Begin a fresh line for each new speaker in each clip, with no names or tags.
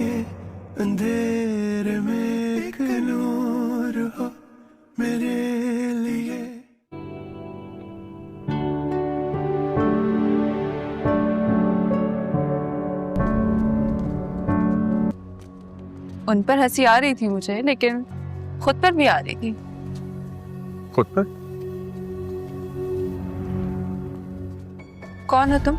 के अंधेरे में एक नूर हो मेरे लिए।
उन पर हंसी आ रही थी मुझे, लेकिन खुद पर भी आ रही थी।
खुद पर?
कौन हो तुम?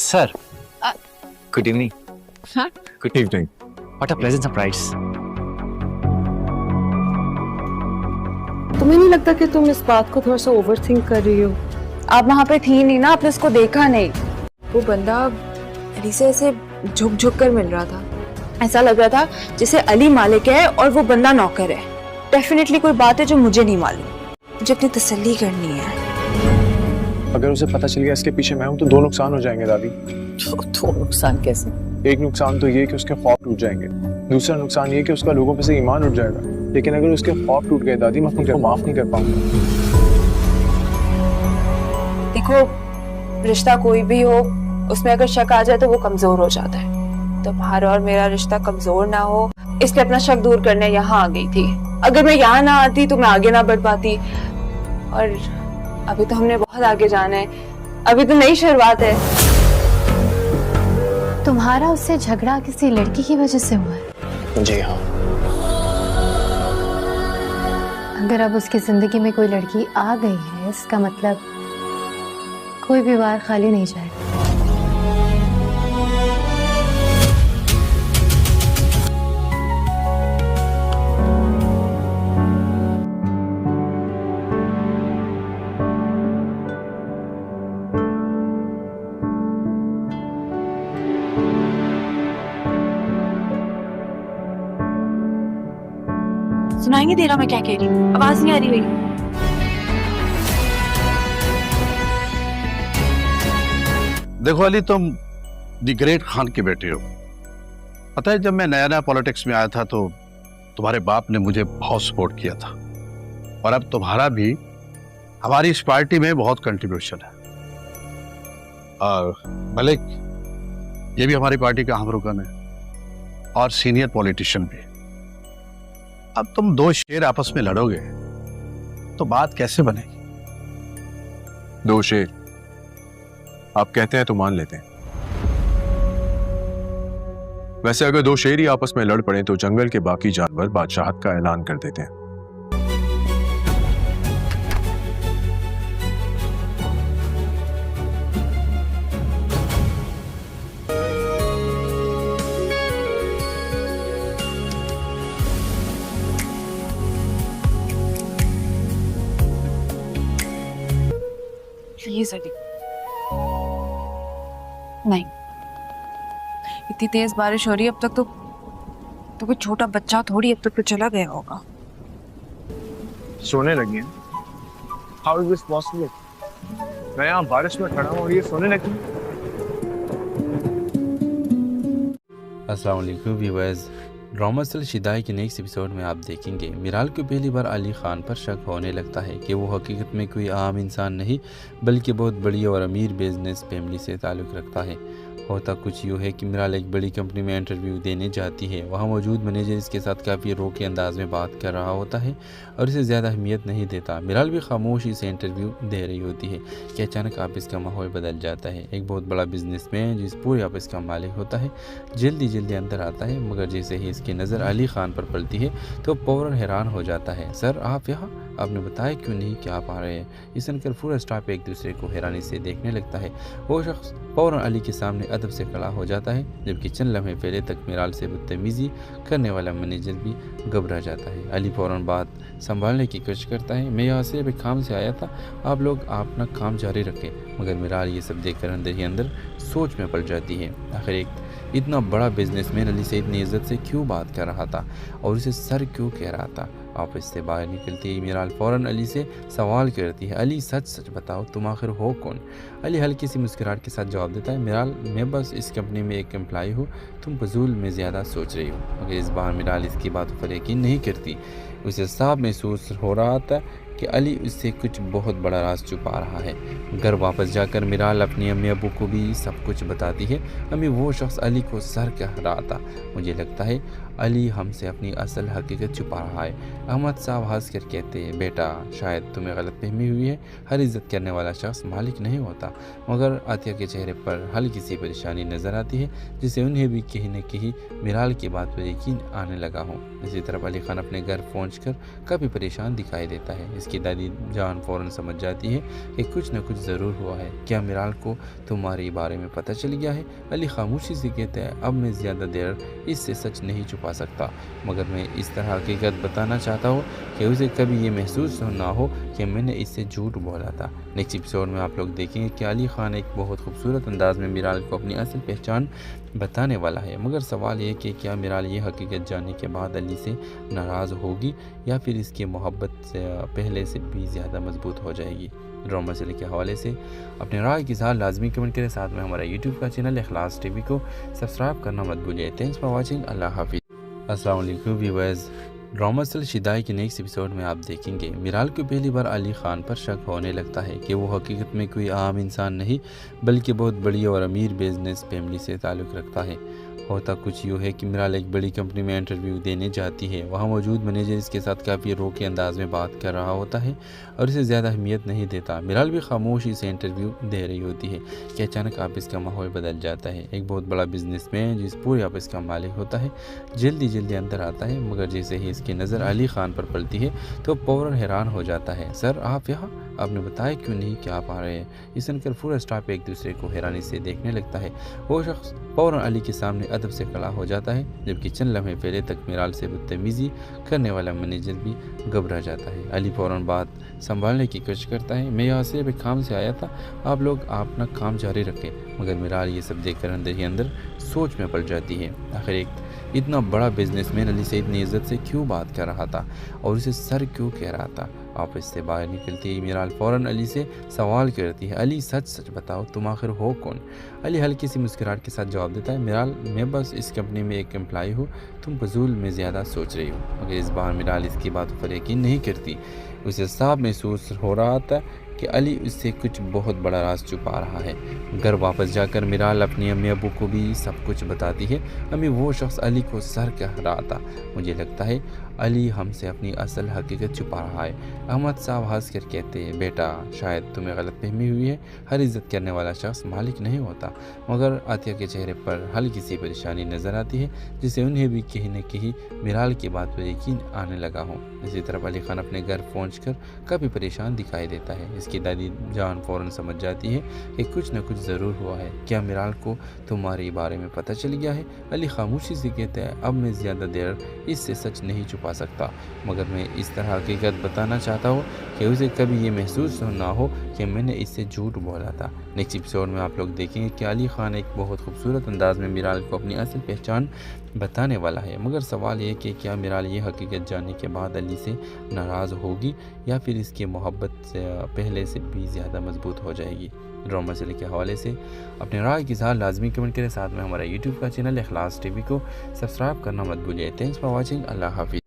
Sir, good evening.
Huh?
Good evening.
What a pleasant surprise.
तुम्हें नहीं लगता कि तुम इस बात को थोड़ा सा ओवर थिंक कर रही हो?
आप वहाँ पे थी नहीं ना, आपने उसको देखा नहीं। वो बंदा अली से ऐसे झुक झुक कर मिल रहा था। ऐसा लग रहा था जैसे अली मालिक है और वो बंदा नौकर है। डेफिनेटली कोई बात है जो मुझे नहीं मालूम। मुझे अपनी तसल्ली करनी है।
अगर उसे पता चल गया इसके पीछे मैं हूँ तो दो नुकसान हो जाएंगे दादी।
तो नुकसान कैसे?
एक नुकसान तो ये कि उसके ख्वाब टूट जाएंगे, दूसरा नुकसान ये कि उसका लोगों पे से ईमान उठ जाएगा। लेकिन अगर उसके ख्वाब टूट गए दादी, मैं उनको माफ नहीं कर पाऊंगा।
देखो, रिश्ता कोई भी हो, उसमें अगर शक आ जाए तो वो कमजोर हो जाता है। तुम्हारा और मेरा रिश्ता कमजोर ना हो, इसलिए अपना शक दूर करने यहाँ आ गई थी। अगर मैं यहाँ ना आती तो मैं आगे ना बढ़ पाती। और अभी तो हमने बहुत आगे जाना है, अभी तो नई शुरुआत है।
तुम्हारा उससे झगड़ा किसी लड़की की वजह से हुआ है?
जी हाँ।
अगर अब उसकी जिंदगी में कोई लड़की आ गई है, इसका मतलब कोई भी बार खाली नहीं जाएगा।
सुनाई नहीं दे रहा मैं क्या कह रही हूँ? आवाज नहीं आ रही मेरी?
देखो अली, तुम दी ग्रेट खान की बेटी हो। पता है, जब मैं नया नया पॉलिटिक्स में आया था तो तुम्हारे बाप ने मुझे बहुत सपोर्ट किया था, और अब तुम्हारा भी हमारी इस पार्टी में बहुत कंट्रीब्यूशन है। और मलिक ये भी हमारी पार्टी का अहम रुकन है और सीनियर पॉलिटिशियन भी। अब तुम दो शेर आपस में लड़ोगे तो बात कैसे बनेगी?
दो शेर आप कहते हैं तो मान लेते हैं। वैसे अगर दो शेर ही आपस में लड़ पड़े तो जंगल के बाकी जानवर बादशाहत का ऐलान कर देते हैं।
प्लीज अली, नहीं। इतनी तेज बारिश हो रही है, अब तक तो कोई छोटा बच्चा थोड़ी अब तक तो चला गया होगा।
सोने लगी हैं? How is this possible? मैं यहाँ बारिश में खड़ा हूँ और ये सोने लगी।
अस्सलाम वालेकुम व्यूअर्स। ड्रामा सेल शिदाई के नेक्स्ट एपिसोड में आप देखेंगे मिराल को पहली बार अली खान पर शक होने लगता है कि वो हकीकत में कोई आम इंसान नहीं बल्कि बहुत बड़ी और अमीर बिजनेस फैमिली से ताल्लुक़ रखता है। होता कुछ यूँ है कि मिराल एक बड़ी कंपनी में इंटरव्यू देने जाती है। वहाँ मौजूद मैनेजर इसके साथ काफ़ी रोके अंदाज में बात कर रहा होता है और इसे ज़्यादा अहमियत नहीं देता। मिराल भी खामोशी से इंटरव्यू दे रही होती है कि अचानक ऑफिस का माहौल बदल जाता है। एक बहुत बड़ा बिजनेसमैन जिस पूरे ऑफिस का मालिक होता है जल्दी अंदर आता है, मगर जैसे ही इसकी नज़र अली खान पर पड़ती है तो फ़ौरन हैरान हो जाता है। सर आप यहाँ, आपने बताया क्यों नहीं कि आप आ रहे हैं? ये सुनकर पूरा स्टाफ एक दूसरे को हैरानी से देखने लगता है। वो शख्स फ़ौरन अली के सामने अदब से खड़ा हो जाता है, जबकि चंद लम्हे पहले तक मिराल से बदतमीज़ी करने वाला मैनेजर भी घबरा जाता है। अली फ़ौरन बात संभालने की कोशिश करता है, मैं यहाँ सिर्फ एक काम से आया था, आप लोग अपना काम जारी रखें। मगर मिराल ये सब देखकर अंदर ही अंदर सोच में पड़ जाती है। आखिर एक इतना बड़ा बिजनेसमैन अली से इतनी इज्जत से क्यों बात कर रहा था और उसे सर क्यों कह रहा था। ऑफिस से बाहर निकलती ही मीराल फ़ौरन अली से सवाल करती है, अली सच सच बताओ तुम आखिर हो कौन। अली हल्की सी मुस्कुराहट के साथ जवाब देता है, मीराल मैं बस इस कंपनी में एक एम्प्लॉय हूँ, तुम फजूल में ज़्यादा सोच रही हो। मगर इस बार मीराल इसकी बातों पर यकीन नहीं करती। उसे साफ महसूस हो रहा था कि अली उससे कुछ बहुत बड़ा राज छुपा रहा है। घर वापस जाकर मीराल अपनी अम्मी अबू को भी सब कुछ बताती है। अम्मी वो शख्स अली को सर कह रहा था, मुझे लगता है अली हमसे अपनी असल हकीकत छुपा रहा है। अहमद साहब हंस कर कहते हैं, बेटा शायद तुम्हें गलतफहमी हुई है, हर इज़्ज़त करने वाला शख्स मालिक नहीं होता। मगर आतिया के चेहरे पर हल्की सी परेशानी नज़र आती है, जिससे उन्हें भी कहीं न कहीं मीराल की बात पर यकीन आने लगा हो। इसी तरफ अली खान अपने घर पहुंचकर काफ़ी परेशान दिखाई देता है। इसकी दादी जान फ़ौरन समझ जाती है कि कुछ न कुछ ज़रूर हुआ है। क्या मीराल को तुम्हारे बारे में पता चल गया है? अली खामोशी से कहता है, अब मैं ज़्यादा देर इससे सच नहीं छुपा सकता, मगर मैं इस तरह हकीकत बताना चाहता हूँ कि उसे कभी ये महसूस ना हो कि मैंने इससे झूठ बोला था। नेक्स्ट एपिसोड में आप लोग देखेंगे कि अली खान एक बहुत खूबसूरत अंदाज में मीराल को अपनी असल पहचान बताने वाला है। मगर सवाल ये कि क्या मीराल ये हकीकत जानने के बाद अली से नाराज़ होगी या फिर इसकी मोहब्बत से पहले से भी ज़्यादा मजबूत हो जाएगी। ड्रामा सीरियल के हवाले से अपने राय के साथ लाजमी कमेंट करें। साथ में हमारा यूट्यूब का चैनल इखलास टीवी को सब्सक्राइब करना मत भूलिए। Thanks for watching. अल्लाह हाफिज़। अस्सलाम वालेकुम व्यूअर्स। ड्रामा सीरियल शिदाई के नेक्स्ट एपिसोड में आप देखेंगे मीराल को पहली बार अली खान पर शक होने लगता है कि वो हकीकत में कोई आम इंसान नहीं बल्कि बहुत बड़ी और अमीर बिजनेस फैमिली से ताल्लुक़ रखता है। होता कुछ यूँ है कि मीराल एक बड़ी कंपनी में इंटरव्यू देने जाती है। वहाँ मौजूद मैनेजर इसके साथ काफ़ी रोके अंदाज में बात कर रहा होता है और इसे ज़्यादा अहमियत नहीं देता। मीराल भी खामोशी से इंटरव्यू दे रही होती है कि अचानक ऑफिस का माहौल बदल जाता है। एक बहुत बड़ा बिजनेसमैन जिस पूरे ऑफिस का मालिक होता है जल्दी अंदर आता है, मगर जैसे ही इसकी नज़र अली खान पर पड़ती है तो फ़ौरन हैरान हो जाता है। सर आप यहाँ, आपने बताया क्यों नहीं कि आप आ रहे हैं? ये सुनकर पूरा स्टाफ एक दूसरे को हैरानी से देखने लगता है। वो शख्स फ़ौरन अली के सामने अदब से खड़ा हो जाता है, जबकि चंद लम्हे पहले तक मीराल से बदतमीज़ी करने वाला मैनेजर भी घबरा जाता है। अली फ़ौरन बात संभालने की कोशिश करता है, मैं यहाँ सिर्फ एक काम से आया था, आप लोग अपना काम जारी रखें। मगर मीराल ये सब देखकर अंदर ही अंदर सोच में पड़ जाती है। आखिर एक इतना बड़ा बिजनेसमैन अली से इतनी इज्जत से क्यों बात कर रहा था और उसे सर क्यों कह रहा था। ऑफिस से बाहर निकलती ही मीराल फ़ौरन अली से सवाल करती है, अली सच सच बताओ तुम आखिर हो कौन। अली हल्की सी मुस्कुराहट के साथ जवाब देता है, मीराल मैं बस इस कंपनी में एक एम्प्लॉय हूँ, तुम फजूल में ज़्यादा सोच रही हो। मगर इस बार मीराल इसकी बातों पर यकीन नहीं करती। उसे साफ महसूस हो रहा था कि अली उससे कुछ बहुत बड़ा राज छुपा रहा है। घर वापस जाकर मीराल अपनी अम्मी अबू को भी सब कुछ बताती है। अम्मी वो शख्स अली को सर कह रहा था, मुझे लगता है अली हमसे अपनी असल हकीकत छुपा रहा है। अहमद साहब हंस कर कहते हैं, बेटा शायद तुम्हें गलतफहमी हुई है, हर इज़्ज़त करने वाला शख्स मालिक नहीं होता। मगर आतिया के चेहरे पर हल्की सी परेशानी नज़र आती है, जिससे उन्हें भी कहीं न कहीं मीराल की बात पर यकीन आने लगा हो। इसी तरफ अली खान अपने घर पहुंचकर काफ़ी परेशान दिखाई देता है। इसकी दादी जान फ़ौरन समझ जाती है कि कुछ न कुछ ज़रूर हुआ है। क्या मीराल को तुम्हारे बारे में पता चल गया है? अली खामोशी से कहता है, अब मैं ज़्यादा देर इससे सच नहीं छुपा सकता, मगर मैं इस तरह हकीकत बताना चाहता हूँ कि उसे कभी ये महसूस ना हो कि मैंने इससे झूठ बोला था। नेक्स्ट एपिसोड में आप लोग देखेंगे कि अली खान एक बहुत खूबसूरत अंदाज में मीराल को अपनी असल पहचान बताने वाला है। मगर सवाल ये कि क्या मीराल ये हकीकत जानने के बाद अली से नाराज़ होगी या फिर इसकी मोहब्बत से पहले से भी ज़्यादा मजबूत हो जाएगी। ड्रामा सीरियल के हवाले से अपने राय के साथ लाजमी कमेंट करें। साथ में हमारा यूट्यूब का चैनल इखलास टीवी को सब्सक्राइब करना मत भूलिए। Thanks for watching. अल्लाह हाफिज़।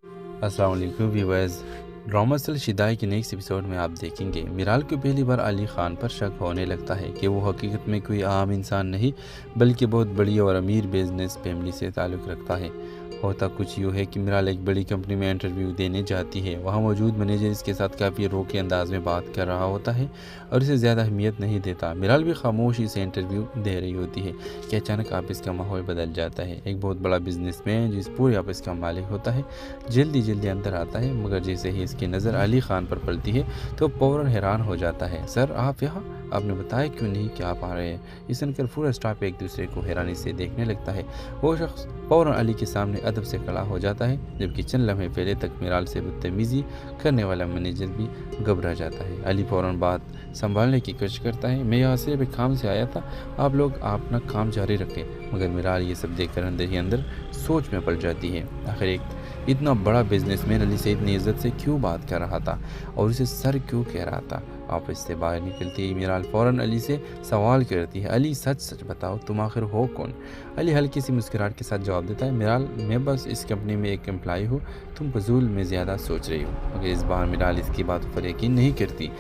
अस्सलाम वालेकुम व्यूअर्स। ड्रामा सीरियल शिदाई के नेक्स्ट एपिसोड में आप देखेंगे मीराल को पहली बार अली खान पर शक होने लगता है कि वो हकीकत में कोई आम इंसान नहीं बल्कि बहुत बड़ी और अमीर बिजनेस फैमिली से ताल्लुक़ रखता है। होता कुछ यूँ है कि मीराल एक बड़ी कंपनी में इंटरव्यू देने जाती है। वहाँ मौजूद मैनेजर इसके साथ काफ़ी रोके अंदाज में बात कर रहा होता है और इसे ज़्यादा अहमियत नहीं देता। मीराल भी खामोशी से इंटरव्यू दे रही होती है कि अचानक ऑफिस का माहौल बदल जाता है। एक बहुत बड़ा बिजनेसमैन जिस पूरे ऑफिस का मालिक होता है जल्दी अंदर आता है, मगर जैसे ही इसकी नज़र अली खान पर पड़ती है तो फ़ौरन हैरान हो जाता है। सर आप यहाँ, आपने बताया क्यों नहीं कि आप आ रहे हैं? ये सुनकर पूरा स्टाफ एक दूसरे को हैरानी से देखने लगता है। वो शख्स फौरन अली के सामने अदब से खड़ा हो जाता है, जबकि चंद लम्हे पहले तक मिराल से बदतमीजी करने वाला मैनेजर भी घबरा जाता है। अली फौरन बात संभालने की कोशिश करता है, मैं यहाँ सिर्फ एक काम से आया था, आप लोग अपना काम जारी रखें। मगर मिराल ये सब देखकर अंदर ही अंदर सोच में पड़ जाती है। आखिर एक इतना बड़ा बिजनेसमैन अली से इतनी इज्जत से क्यों बात कर रहा था और उसे सर क्यों कह रहा था। ऑफिस से बाहर निकलते ही मिराल फौरन अली से सवाल करती है, अली सच सच बताओ तुम आखिर हो कौन। अली हल्की सी मुस्कुराहट के साथ जवाब देता है, मिराल मैं बस इस कंपनी में एक एम्प्लॉय हूँ, तुम फजूल में ज़्यादा सोच रही हो। मगर इस बार मिराल इसकी बातों पर यकीन नहीं करती।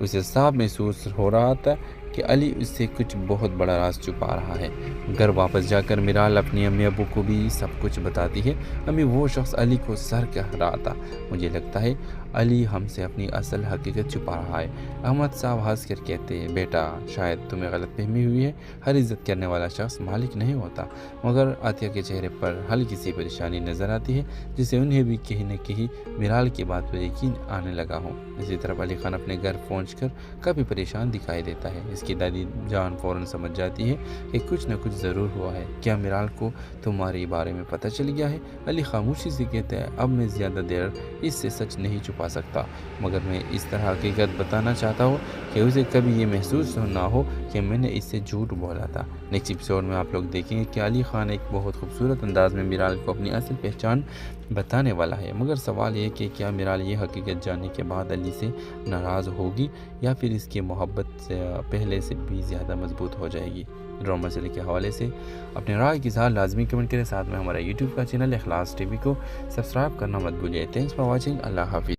उसे साफ महसूस हो रहा था कि अली उससे कुछ बहुत बड़ा राज छुपा रहा है। घर वापस जाकर मिराल अपनी अम्मी अबू को भी सब कुछ बताती है। अम्मी वो शख्स अली को सर कह रहा था, मुझे लगता है अली हमसे अपनी असल हकीकत छुपा रहा है। अहमद साहब हंस कर कहते हैं, बेटा शायद तुम्हें गलतफहमी हुई है, हर इज़्ज़त करने वाला शख्स मालिक नहीं होता। मगर आतिया के चेहरे पर हल्की सी परेशानी नज़र आती है, जिससे उन्हें भी कहीं न कहीं मिराल की बात पर यकीन आने लगा हो। इसी तरफ अली खान अपने घर पहुंचकर काफ़ी परेशान दिखाई देता है। इसकी दादी जान फ़ौरन समझ जाती है कि कुछ न कुछ ज़रूर हुआ है। क्या मिराल को तुम्हारे बारे में पता चल गया है? अली खामोशी से कहता है, अब मैं ज़्यादा देर इससे सच नहीं छुपा सकता, मगर मैं इस तरह हकीकत बताना चाहता हूँ कि उसे कभी ये महसूस ना हो कि मैंने इससे झूठ बोला था। नेक्स्ट एपिसोड में आप लोग देखेंगे कि अली खान एक बहुत खूबसूरत अंदाज में मिराल को अपनी असल पहचान बताने वाला है। मगर सवाल ये कि क्या मिराल ये हकीकत जानने के बाद अली से नाराज़ होगी या फिर इसकी मोहब्बत से पहले से भी ज़्यादा मजबूत हो जाएगी। ड्रामा सीरीज के हवाले से अपने राय की इज़हार लाजमी कमेंट करें। साथ में हमारा यूट्यूब का चैनल इखलास टीवी को सब्सक्राइब करना मत भूलिए। Thanks for watching. अल्लाह हाफिज़।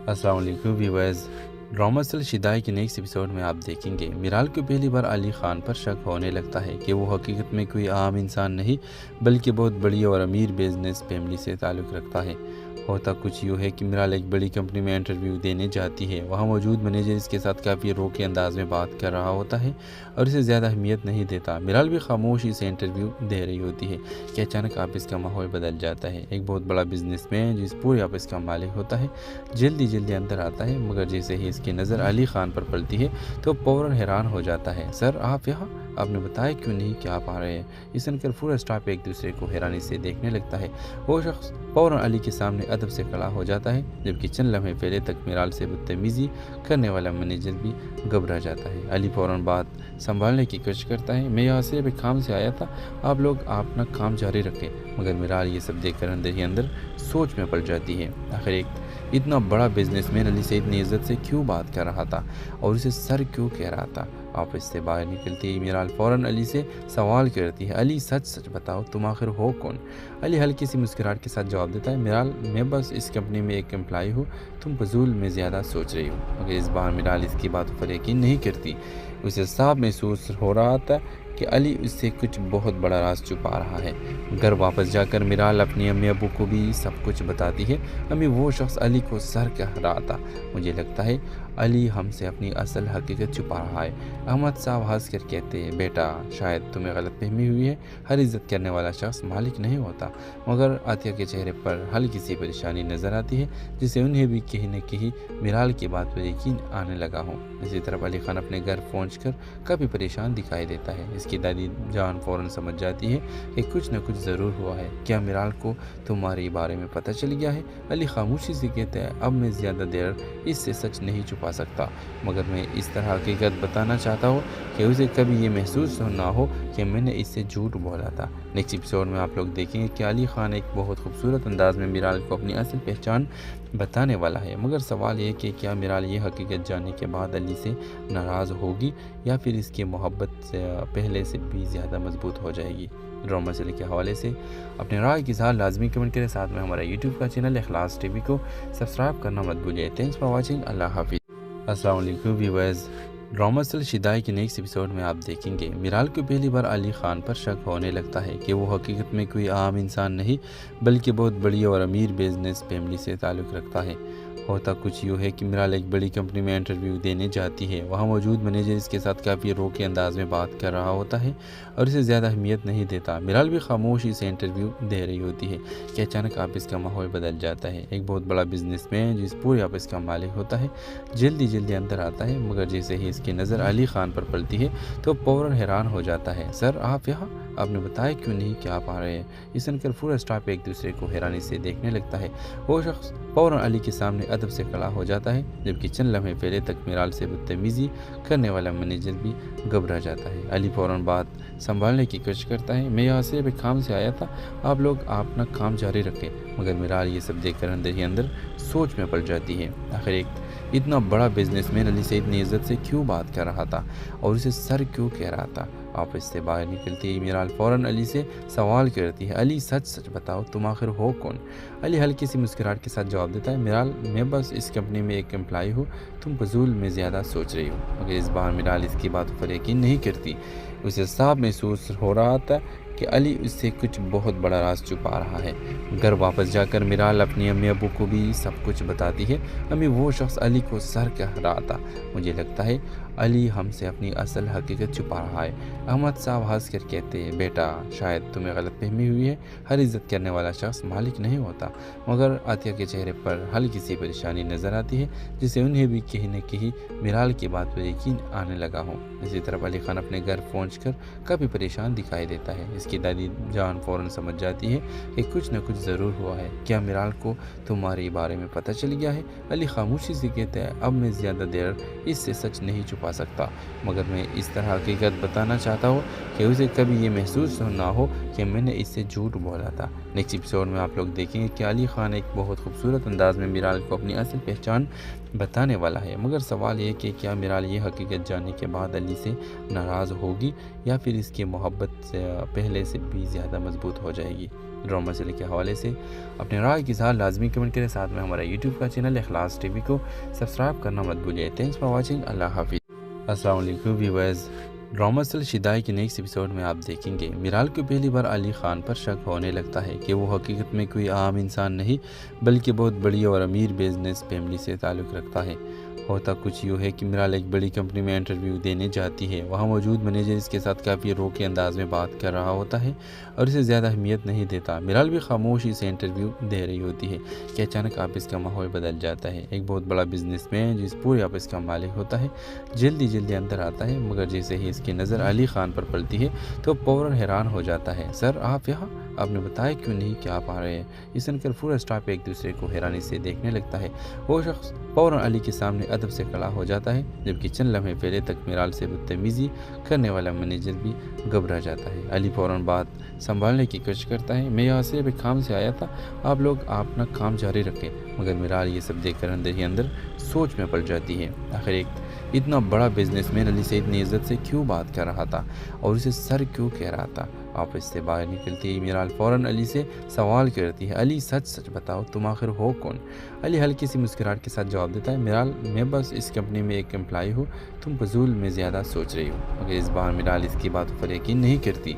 अस्सलाम वालेकुम व्यूअर्स। ड्रामा सीरीज शिदाई के नेक्स्ट एपिसोड में आप देखेंगे मिराल को पहली बार अली खान पर शक होने लगता है कि वो हकीकत में कोई आम इंसान नहीं बल्कि बहुत बड़ी और अमीर बिजनेस फैमिली से ताल्लुक़ रखता है। होता कुछ यूँ है कि मिराल एक बड़ी कंपनी में इंटरव्यू देने जाती है। वहाँ मौजूद मैनेजर इसके साथ काफ़ी रोके अंदाज में बात कर रहा होता है और इसे ज़्यादा अहमियत नहीं देता। मिराल भी खामोशी से इंटरव्यू दे रही होती है कि अचानक ऑफिस का माहौल बदल जाता है। एक बहुत बड़ा बिजनेसमैन जिस पूरे ऑफिस का मालिक होता है जल्दी अंदर आता है, मगर जैसे ही इसकी नज़र अली खान पर पड़ती है तो फ़ौरन हैरान हो जाता है। सर आप यहाँ, आपने बताया क्यों नहीं कि आप आ रहे हैं? ये सुनकर पूरा स्टाफ एक दूसरे को हैरानी से देखने लगता है। वो शख्स फ़ौरन अली के सामने अदब से खड़ा हो जाता है, जबकि चंद लम्हे पहले तक मिराल से बदतमीजी करने वाला मैनेजर भी घबरा जाता है। अली फ़ौरन बात संभालने की कोशिश करता है, मैं यहाँ सिर्फ एक काम से आया था, आप लोग अपना काम जारी रखें। मगर मिराल ये सब देखकर अंदर ही अंदर सोच में पड़ जाती है। आखिर एक इतना बड़ा बिजनेसमैन अली से इतनी इज्जत से क्यों बात कर रहा था और उसे सर क्यों कह रहा था। ऑफिस से बाहर निकलते ही मिराल फौरन अली से सवाल करती है, अली सच सच बताओ तुम आखिर हो कौन। अली हल्की सी मुस्कुराहट के साथ जवाब देता है, मिराल मैं बस इस कंपनी में एक एम्प्लॉय हूँ, तुम फजूल में ज़्यादा सोच रही हो। मगर इस बार मिराल इसकी बातों पर यकीन नहीं करती। उसे साफ महसूस हो रहा था कि अली उससे कुछ बहुत बड़ा राज छुपा रहा है। घर वापस जाकर मिराल अपनी अम्मी अबू को भी सब कुछ बताती है। अम्मी वो शख्स अली को सर कह रहा था, मुझे लगता है अली हमसे अपनी असल हकीकत छुपा रहा है। अहमद साहब हंस कर कहते हैं, बेटा शायद तुम्हें गलतफहमी हुई है, हर इज़्ज़त करने वाला शख्स मालिक नहीं होता। मगर आतिया के चेहरे पर हल्की सी परेशानी नज़र आती है, जिससे उन्हें भी कहीं न कहीं मिराल की बात पर यकीन आने लगा हो। इसी तरफ अली खान अपने घर पहुंचकर काफ़ी परेशान दिखाई देता है। इसकी दादी जान फ़ौरन समझ जाती है कि कुछ न कुछ ज़रूर हुआ है। क्या मिराल को तुम्हारे बारे में पता चल गया है? अली खामोशी से कहता है, अब मैं ज़्यादा देर इससे सच नहीं छुपा सकता, मगर मैं इस तरह हकीकत बताना चाहता हूँ कि उसे कभी ये महसूस ना हो कि मैंने इससे झूठ बोला था। नेक्स्ट एपिसोड में आप लोग देखेंगे कि अली खान एक बहुत खूबसूरत अंदाज में मिराल को अपनी असल पहचान बताने वाला है। मगर सवाल ये कि क्या मिराल ये हकीकत जानने के बाद अली से नाराज़ होगी या फिर इसकी मोहब्बत से पहले से भी ज़्यादा मजबूत हो जाएगी। ड्रामा सीरीज के हवाले से अपने राय की इज़हार लाजमी कमेंट करें। साथ में हमारा यूट्यूब का चैनल इखलास टीवी को सब्सक्राइब करना मत भूलिए। Thanks for watching. अल्लाह हाफिज़। अस्सलाम वालेकुम व्यूअर्स। ड्रामा सीरीज शिदाई के नेक्स्ट एपिसोड में आप देखेंगे मिराल को पहली बार अली खान पर शक होने लगता है कि वो हकीकत में कोई आम इंसान नहीं बल्कि बहुत बड़ी और अमीर बिजनेस फैमिली से ताल्लुक़ रखता है। होता कुछ यूँ है कि मिराल एक बड़ी कंपनी में इंटरव्यू देने जाती है। वहाँ मौजूद मैनेजर इसके साथ काफ़ी रोके अंदाज में बात कर रहा होता है और इसे ज़्यादा अहमियत नहीं देता। मिराल भी खामोशी से इंटरव्यू दे रही होती है कि अचानक ऑफिस का माहौल बदल जाता है। एक बहुत बड़ा बिजनेसमैन जिस पूरे ऑफिस का मालिक होता है जल्दी जल्दी अंदर आता है, मगर जैसे ही इसकी नज़र अली खान पर पड़ती है तो फ़ौरन हैरान हो जाता है। सर आप यहाँ, आपने बताया क्यों नहीं कि आप आ रहे हैं? ये सुनकर पूरा स्टाफ एक दूसरे को हैरानी से देखने लगता है। वो शख्स फ़ौरन अली के सामने अदब से खड़ा हो जाता है, जबकि चंद लम्हे पहले तक मिराल से बदतमीज़ी करने वाला मैनेजर भी घबरा जाता है। अली फ़ौरन बात संभालने की कोशिश करता है, मैं यहाँ सिर्फ एक काम से आया था, आप लोग अपना काम जारी रखें। मगर मिराल ये सब देखकर अंदर ही अंदर सोच में पड़ जाती है। आखिर एक इतना बड़ा बिजनेसमैन अली से इतनी इज्जत से क्यों बात कर रहा था और उसे सर क्यों कह रहा था? ऑफिस से बाहर निकलती ही मिराल फ़ौरन अली से सवाल करती है, अली सच सच बताओ तुम आखिर हो कौन? अली हल्की सी मुस्कुराहट के साथ जवाब देता है, मिराल मैं बस इस कंपनी में एक एम्प्लॉय हूँ, तुम फजूल में ज़्यादा सोच रही हो। मगर इस बार मिराल इसकी बातों पर यकीन नहीं करती। उसे साफ महसूस हो रहा था कि अली उससे कुछ बहुत बड़ा राज छुपा रहा है। घर वापस जाकर मिराल अपनी अम्मी अबू को भी सब कुछ बताती है। अम्मी वो शख्स अली को सर कह रहा था, मुझे लगता है अली हमसे अपनी असल हकीकत छुपा रहा है। अहमद साहब हंस कर कहते हैं, बेटा शायद तुम्हें गलतफहमी हुई है, हर इज़्ज़त करने वाला शख्स मालिक नहीं होता। मगर आतिया के चेहरे पर हल्की सी परेशानी नज़र आती है, जिससे उन्हें भी कहीं न कहीं मिराल की बात पर यकीन आने लगा हो। इसी तरफ अली खान अपने घर पहुंचकर काफ़ी परेशान दिखाई देता है। इसकी दादी जान फ़ौरन समझ जाती है कि कुछ न कुछ ज़रूर हुआ है। क्या मिराल को तुम्हारे बारे में पता चल गया है? अली खामोशी से कहता है, अब मैं ज़्यादा देर इससे सच नहीं छुपा सकता, मगर मैं इस तरह हकीकत बताना चाहता हूँ कि उसे कभी ये महसूस ना हो कि मैंने इससे झूठ बोला था। नेक्स्ट एपिसोड में आप लोग देखेंगे कि अली खान एक बहुत खूबसूरत अंदाज में मिराल को अपनी असल पहचान बताने वाला है। मगर सवाल ये कि क्या मिराल ये हकीकत जानने के बाद अली से नाराज़ होगी या फिर इसकी मोहब्बत से पहले से भी ज़्यादा मजबूत हो जाएगी? ड्रामा सीरीज के हवाले से अपने राय की इज़हार लाजमी कमेंट करें। साथ में हमारा यूट्यूब का चैनल इखलास टीवी को सब्सक्राइब करना मत भूलिए। Thanks for watching. अल्लाह हाफिज़। अस्सलाम वालेकुम व्यूअर्स। ड्रामा सीरीज शिदाई के नेक्स्ट एपिसोड में आप देखेंगे मिराल को पहली बार अली खान पर शक होने लगता है कि वो हकीकत में कोई आम इंसान नहीं बल्कि बहुत बड़ी और अमीर बिजनेस फैमिली से ताल्लुक़ रखता है। होता कुछ यूँ है कि मिराल एक बड़ी कंपनी में इंटरव्यू देने जाती है। वहाँ मौजूद मैनेजर इसके साथ काफ़ी रोके अंदाज में बात कर रहा होता है और इसे ज़्यादा अहमियत नहीं देता। मिराल भी खामोशी से इंटरव्यू दे रही होती है कि अचानक ऑफिस का माहौल बदल जाता है। एक बहुत बड़ा बिजनेसमैन जिस पूरे ऑफिस का मालिक होता है जल्दी जल्दी अंदर आता है, मगर जैसे ही इसकी नज़र अली खान पर पड़ती है तो फ़ौरन हैरान हो जाता है। सर आप यहाँ, आपने बताया क्यों नहीं कि आप आ रहे हैं? ये सुनकर पूरा स्टाफ एक दूसरे को हैरानी से देखने लगता है। वो शख्स फ़ौरन अली के सामने अदब से खड़ा हो जाता है, जबकि चंद लम्हे पहले तक मिराल से बदतमीज़ी करने वाला मैनेजर भी घबरा जाता है। अली फ़ौरन बात संभालने की कोशिश करता है, मैं यहाँ सिर्फ एक काम से आया था, आप लोग अपना काम जारी रखें। मगर मिराल ये सब देखकर अंदर ही अंदर सोच में पड़ जाती है। आखिर एक इतना बड़ा बिजनेसमैन अली से इतनी इज्जत से क्यों बात कर रहा था और उसे सर क्यों कह रहा था? ऑफिस से बाहर निकलती ही मिराल फ़ौरन अली से सवाल करती है, अली सच सच बताओ तुम आखिर हो कौन? अली हल्की सी मुस्कुराहट के साथ जवाब देता है, मिराल मैं बस इस कंपनी में एक एम्प्लॉय हूँ, तुम फजूल में ज़्यादा सोच रही हो। मगर इस बार मिराल इसकी बातों पर यकीन नहीं करती।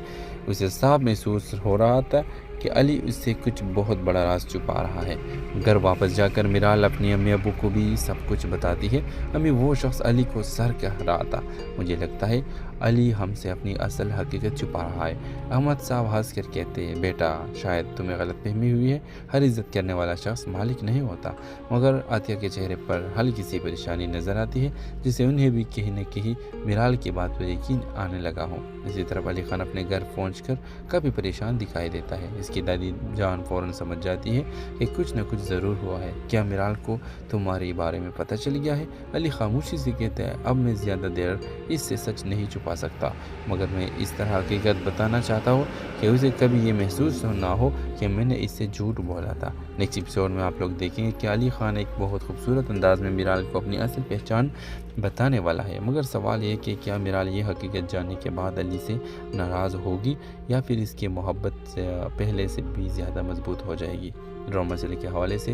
उसे साफ महसूस हो रहा था कि अली उससे कुछ बहुत बड़ा राज छुपा रहा है। घर वापस जाकर मिराल अपनी अम्मी अबू को भी सब कुछ बताती है। अम्मी वो शख्स अली को सर कह रहा था, मुझे लगता है अली हमसे अपनी असल हकीकत छुपा रहा है। अहमद साहब हंस कर कहते हैं, बेटा शायद तुम्हें गलतफहमी हुई है, हर इज़्ज़त करने वाला शख्स मालिक नहीं होता। मगर आतिया के चेहरे पर हल्की सी परेशानी नज़र आती है, जिससे उन्हें भी कहीं न कहीं मिराल की बात पर यकीन आने लगा हो। इसी तरफ अली खान अपने घर पहुंचकर काफ़ी परेशान दिखाई देता है। इसकी दादी जान फ़ौरन समझ जाती है कि कुछ न कुछ ज़रूर हुआ है। क्या मिराल को तुम्हारे बारे में पता चल गया है? अली खामोशी से कहता है, अब मैं ज़्यादा देर इससे सच नहीं छुपा सकता, मगर मैं इस तरह हकीकत बताना चाहता हूँ कि उसे कभी ये महसूस ना हो कि मैंने इससे झूठ बोला था। नेक्स्ट एपिसोड में आप लोग देखेंगे कि अली खान एक बहुत खूबसूरत अंदाज में मिराल को अपनी असल पहचान बताने वाला है। मगर सवाल ये कि क्या मिराल ये हकीकत जानने के बाद अली से नाराज़ होगी या फिर इसकी मोहब्बत से पहले से भी ज़्यादा मजबूत हो जाएगी? ड्रामा सीरीज के हवाले से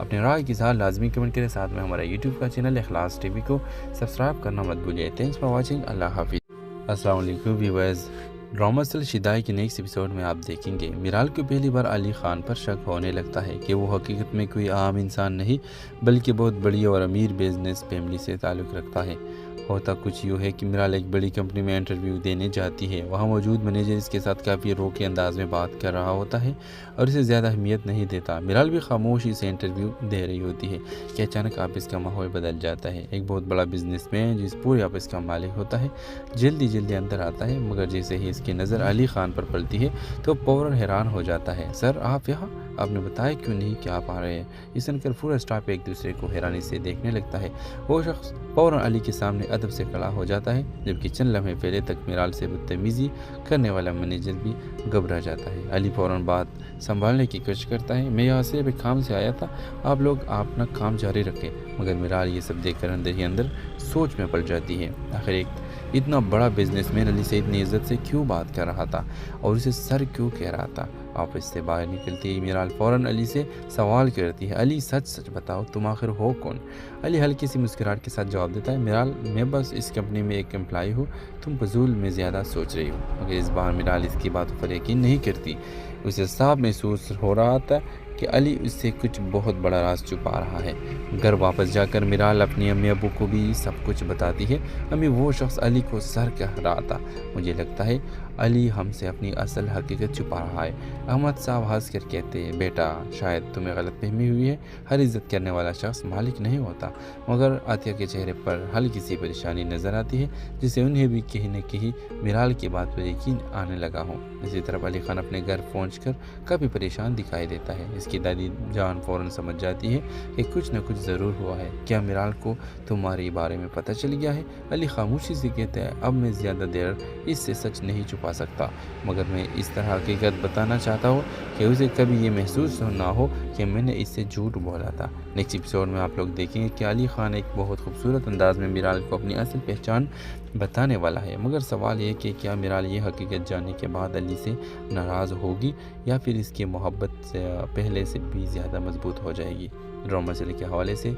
अपने राय की इज़हार लाजमी कमेंट करें। साथ में हमारा यूट्यूब का चैनल इखलास टीवी को सब्सक्राइब करना मत भूलिए। Thanks for watching. अल्लाह हाफिज़। अस्सलाम वालेकुम व्यूअर्स। ड्रामा सेल शिदाई के नेक्स्ट एपिसोड में आप देखेंगे मिराल को पहली बार अली खान पर शक होने लगता है कि वो हकीकत में कोई आम इंसान नहीं बल्कि बहुत बड़ी और अमीर बिजनेस फैमिली से ताल्लुक़ रखता है। होता कुछ यूँ है कि मिराल एक बड़ी कंपनी में इंटरव्यू देने जाती है। वहाँ मौजूद मैनेजर इसके साथ काफ़ी रोके अंदाज में बात कर रहा होता है और इसे ज़्यादा अहमियत नहीं देता। मिराल भी खामोशी से इंटरव्यू दे रही होती है कि अचानक ऑफिस का माहौल बदल जाता है। एक बहुत बड़ा बिजनेसमैन जिस पूरे ऑफिस का मालिक होता है जल्दी अंदर आता है, मगर जैसे ही इसकी नज़र अली खान पर पड़ती है तो फौरन हैरान हो जाता है। सर आप यहाँ, आपने बताया क्यों नहीं कि आप आ रहे हैं? ये सुनकर पूरा स्टाफ एक दूसरे को हैरानी से देखने लगता है। वो शख्स फौरन अली के सामने अदब से खड़ा हो जाता है, जबकि चंद लम्हे पहले तक मिराल से बदतमीजी करने वाला मैनेजर भी घबरा जाता है। अली फौरन बात संभालने की कोशिश करता है, मैं यहाँ सिर्फ एक काम से आया था, आप लोग अपना काम जारी रखें। मगर मिराल ये सब देखकर अंदर ही अंदर सोच में पड़ जाती है। आखिर एक इतना बड़ा बिजनेसमैन अली से इतनी इज्जत से क्यों बात कर रहा था और उसे सर क्यों कह रहा था? ऑफिस से बाहर निकलती ही मिराल फौरन अली से सवाल करती है, अली सच बताओ तुम आखिर हो कौन? अली हल्की सी मुस्कुराहट के साथ जवाब देता है, मिराल मैं बस इस कंपनी में एक एम्प्लॉय हूँ, तुम फजूल में ज़्यादा सोच रही हो। मगर इस बार मिराल इसकी बातों पर यकीन नहीं करती। उसे साफ महसूस हो रहा था कि अली उससे कुछ बहुत बड़ा राज छुपा रहा है। घर वापस जाकर मिराल अपनी अम्मी अबू को भी सब कुछ बताती है। अम्मी वो शख्स अली को सर कह रहा था, मुझे लगता है अली हमसे अपनी असल हकीकत छुपा रहा है। अहमद साहब हंस कर कहते हैं, बेटा शायद तुम्हें गलतफहमी हुई है, हर इज़्ज़त करने वाला शख्स मालिक नहीं होता। मगर आतिया के चेहरे पर हल्की सी परेशानी नज़र आती है, जिससे उन्हें भी कहीं न कहीं मिराल की बात पर यकीन आने लगा हो। इसी तरफ अली खान अपने घर पहुंचकर काफ़ी परेशान दिखाई देता है। इसकी दादी जान फौरन समझ जाती है कि कुछ न कुछ ज़रूर हुआ है। क्या मिराल को तुम्हारे बारे में पता चल गया है? अली खामोशी से कहता है, अब मैं ज़्यादा देर इससे सच नहीं छुपा सकता, मगर मैं इस तरह हकीकत बताना चाहता हूँ कि उसे कभी ये महसूस ना हो कि मैंने इससे झूठ बोला था। नेक्स्ट एपिसोड में आप लोग देखेंगे कि अली खान एक बहुत खूबसूरत अंदाज में मिराल को अपनी असल पहचान बताने वाला है। मगर सवाल ये कि क्या मिराल ये हकीकत जानने के बाद अली से नाराज़ होगी या फिर इसकी मोहब्बत से पहले से भी ज़्यादा मजबूत हो जाएगी? ड्रामा सेल के हवाले से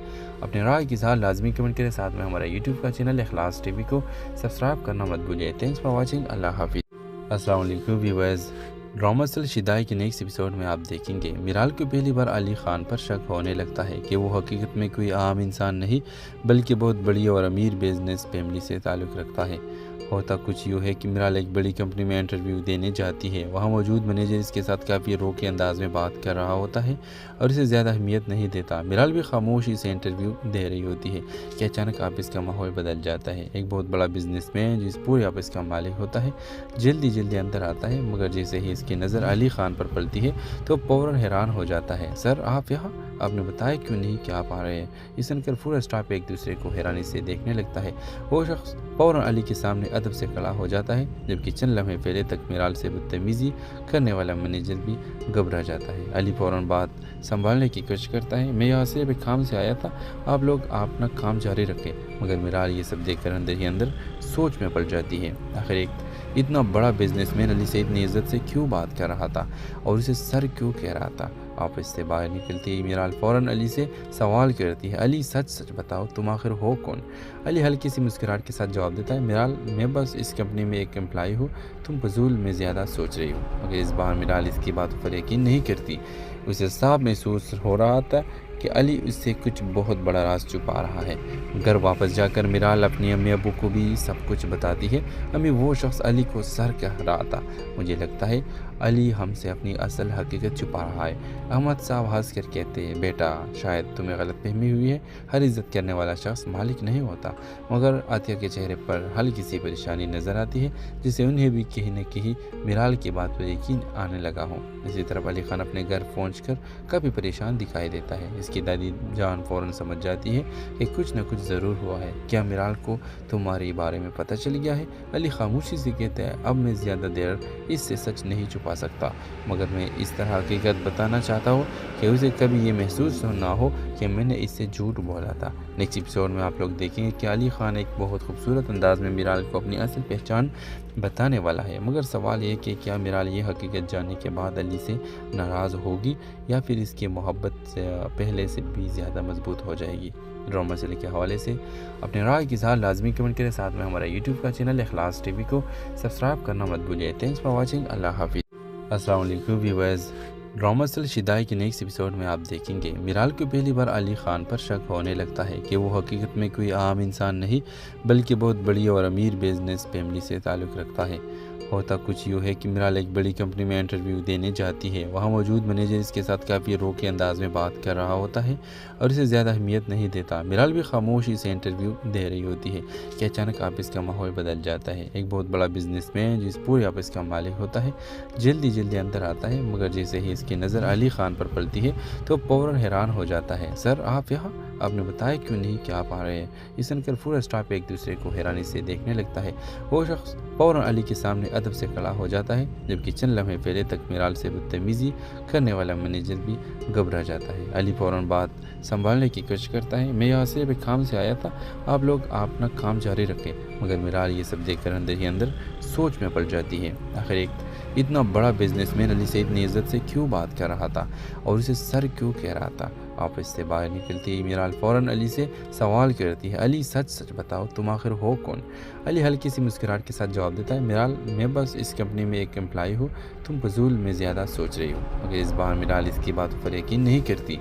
अपने राय के साथ लाजमी कमेंट करें। साथ में हमारा यूट्यूब का चैनल इखलास टीवी को सब्सक्राइब करना मत भूलिए। Thanks for watching. अल्लाह हाफिज़। अस्सलाम वालेकुम व्यूअर्स। ड्रामा सेल शिदाई के नेक्स्ट एपिसोड में आप देखेंगे मिराल को पहली बार अली खान पर शक होने लगता है कि वो हकीकत में कोई आम इंसान नहीं बल्कि बहुत बड़ी और अमीर बिजनेस फैमिली से ताल्लुक़ रखता है। होता कुछ यूँ है कि मिराल एक बड़ी कंपनी में इंटरव्यू देने जाती है। वहाँ मौजूद मैनेजर इसके साथ काफ़ी रोके अंदाज में बात कर रहा होता है और इसे ज़्यादा अहमियत नहीं देता। मिराल भी खामोशी से इंटरव्यू दे रही होती है कि अचानक ऑफिस का माहौल बदल जाता है। एक बहुत बड़ा बिजनेसमैन जिस पूरे ऑफिस का मालिक होता है जल्दी अंदर आता है, मगर जैसे ही इसकी नज़र अली खान पर पड़ती है तो फौरन हैरान हो जाता है। सर आप यहाँ, आपने बताया क्यों नहीं कि आप आ रहे हैं? ये सुनकर पूरा स्टाफ एक दूसरे को हैरानी से देखने लगता है। वो शख्स फौरन अली के सामने अदब से खड़ा हो जाता है, जबकि चंद लम्हे पहले तक मिराल से बदतमीजी करने वाला मैनेजर भी घबरा जाता है। अली फौरन बात संभालने की कोशिश करता है, मैं यहाँ सिर्फ एक काम से आया था, आप लोग अपना काम जारी रखें। मगर मिराल ये सब देखकर अंदर ही अंदर सोच में पड़ जाती है। आखिर एक इतना बड़ा बिजनेसमैन अली से इतनी इज्जत से क्यों बात कर रहा था और उसे सर क्यों कह रहा था? ऑफिस से बाहर निकलती ही मिराल फौरन अली से सवाल करती है, अली सच बताओ तुम आखिर हो कौन? अली हल्की सी मुस्कुराहट के साथ जवाब देता है, मिराल मैं बस इस कंपनी में एक एम्प्लॉय हूँ, तुम फजूल में ज़्यादा सोच रही हो। मगर इस बार मिराल इसकी बातों पर यकीन नहीं करती। उसे साफ महसूस हो रहा था कि अली उससे कुछ बहुत बड़ा राज छुपा रहा है। घर वापस जाकर मिराल अपनी अम्मी अबू को भी सब कुछ बताती है। अम्मी वो शख्स अली को सर कह रहा था, मुझे लगता है अली हमसे अपनी असल हकीकत छुपा रहा है। अहमद साहब हंस कर कहते हैं, बेटा शायद तुम्हें गलतफहमी हुई है, हर इज़्ज़त करने वाला शख्स मालिक नहीं होता। मगर आतिया के चेहरे पर हल्की सी परेशानी नज़र आती है, जिससे उन्हें भी कहीं न कहीं मिराल की बात पर यकीन आने लगा हो। इसी तरफ अली खान अपने घर पहुंचकर काफ़ी परेशान दिखाई देता है। इसकी दादी जान फौरन समझ जाती है कि कुछ न कुछ ज़रूर हुआ है। क्या मिराल को तुम्हारे बारे में पता चल गया है? अली खामोशी से कहता है, अब मैं ज़्यादा देर इससे सच नहीं छुपा सकता, मगर मैं इस तरह हकीकत बताना चाहता हूँ कि उसे कभी ये महसूस ना हो कि मैंने इससे झूठ बोला था। नेक्स्ट एपिसोड में आप लोग देखेंगे कि अली खान एक बहुत खूबसूरत अंदाज में मिराल को अपनी असल पहचान बताने वाला है। मगर सवाल ये कि क्या मिराल ये हकीकत जानने के बाद अली से नाराज़ होगी या फिर इसकी मोहब्बत से पहले से भी ज़्यादा मजबूत हो जाएगी? ड्रामा सीरियल के हवाले से अपने राय की इज़हार लाजमी कमेंट करें। साथ में हमारा यूट्यूब का चैनल इखलास टीवी को सब्सक्राइब करना मत भूलिए। Thanks for watching. अल्लाह हाफिज़। अस्सलाम वालेकुम व्यूअर्स। ड्रामा सीरियल शिदाई के नेक्स्ट एपिसोड में आप देखेंगे मिराल को पहली बार अली खान पर शक होने लगता है कि वो हकीकत में कोई आम इंसान नहीं बल्कि बहुत बड़ी और अमीर बिजनेस फैमिली से ताल्लुक़ रखता है। होता कुछ यूँ है कि मिराल एक बड़ी कंपनी में इंटरव्यू देने जाती है। वहाँ मौजूद मैनेजर इसके साथ काफ़ी रोके अंदाज में बात कर रहा होता है और इसे ज़्यादा अहमियत नहीं देता। मिराल भी खामोशी से इंटरव्यू दे रही होती है कि अचानक ऑफिस का माहौल बदल जाता है। एक बहुत बड़ा बिजनेसमैन जिस पूरे ऑफिस का मालिक होता है जल्दी अंदर आता है, मगर जैसे ही इसकी नज़र अली खान पर पड़ती है तो फ़ौरन हैरान हो जाता है। सर आप यहाँ, आपने बताया क्यों नहीं कि आप आ रहे हैं? ये सुनकर पूरा स्टाफ एक दूसरे को हैरानी से देखने लगता है। वो शख्स फ़ौरन अली के सामने अदब से खड़ा हो जाता है, जबकि चंद लम्हे पहले तक मिराल से बदतमीज़ी करने वाला मैनेजर भी घबरा जाता है। अली फ़ौरन बात संभालने की कोशिश करता है। मैं यहाँ सिर्फ एक काम से आया था, आप लोग अपना काम जारी रखें। मगर मिराल ये सब देखकर अंदर ही अंदर सोच में पड़ जाती है। आखिर एक इतना बड़ा बिजनेसमैन अली से इतनी इज्जत से क्यों बात कर रहा था और उसे सर क्यों कह रहा था? ऑफिस से बाहर निकलती ही मिराल फ़ौरन अली से सवाल करती है, अली सच बताओ तुम आखिर हो कौन? अली हल्की सी मुस्कुराहट के साथ जवाब देता है, मिराल मैं बस इस कंपनी में एक एम्प्लॉय हूँ, तुम फजूल में ज़्यादा सोच रही हो। मगर इस बार मिराल इसकी बातों पर यकीन नहीं करती।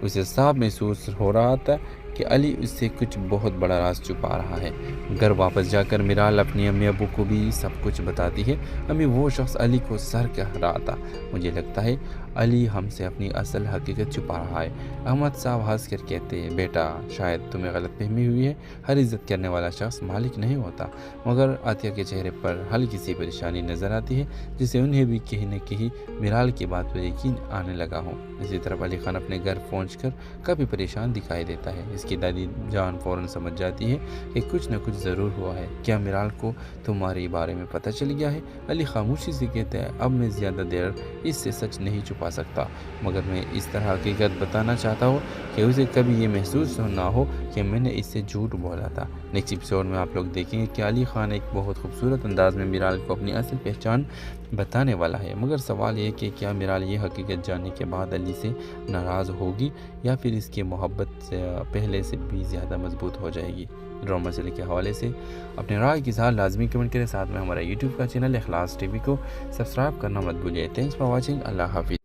उसे साफ महसूस हो रहा था कि अली उससे कुछ बहुत बड़ा राज छुपा रहा है। घर वापस जाकर मिराल अपनी अम्मी अबू को भी सब कुछ बताती है। अम्मी वो शख्स अली को सर कह रहा था, मुझे लगता है अली हमसे अपनी असल हकीकत छुपा रहा है। अहमद साहब हंस कर कहते हैं, बेटा शायद तुम्हें गलतफहमी हुई है, हर इज़्ज़त करने वाला शख्स मालिक नहीं होता। मगर आतिया के चेहरे पर हल्की सी परेशानी नज़र आती है, जिससे उन्हें भी कहीं न कहीं मिराल की बात पर यकीन आने लगा हो। इसी तरफ अली खान अपने घर पहुंचकर काफ़ी परेशान दिखाई देता है। इसकी दादी जान फ़ौरन समझ जाती है कि कुछ न कुछ ज़रूर हुआ है। क्या मिराल को तुम्हारे बारे में पता चल गया है? अली खामोशी से कहता है, अब मैं ज़्यादा देर इससे सच नहीं छुपा सकता, मगर मैं इस तरह हकीकत बताना चाहता हूँ कि उसे कभी ये महसूस ना हो कि मैंने इससे झूठ बोला था। नेक्स्ट एपिसोड में आप लोग देखेंगे कि अली खान एक बहुत खूबसूरत अंदाज में मिराल को अपनी असल पहचान बताने वाला है। मगर सवाल ये कि क्या मिराल ये हकीकत जानने के बाद अली से नाराज़ होगी या फिर इसकी मोहब्बत से पहले से भी ज़्यादा मजबूत हो जाएगी? ड्रामा सीरियल के हवाले से अपने राय की इज़हार लाजमी कमेंट करें। साथ में हमारा यूट्यूब का चैनल इखलास टीवी को सब्सक्राइब करना मत भूलिए। Thanks for watching. अल्लाह हाफिज़।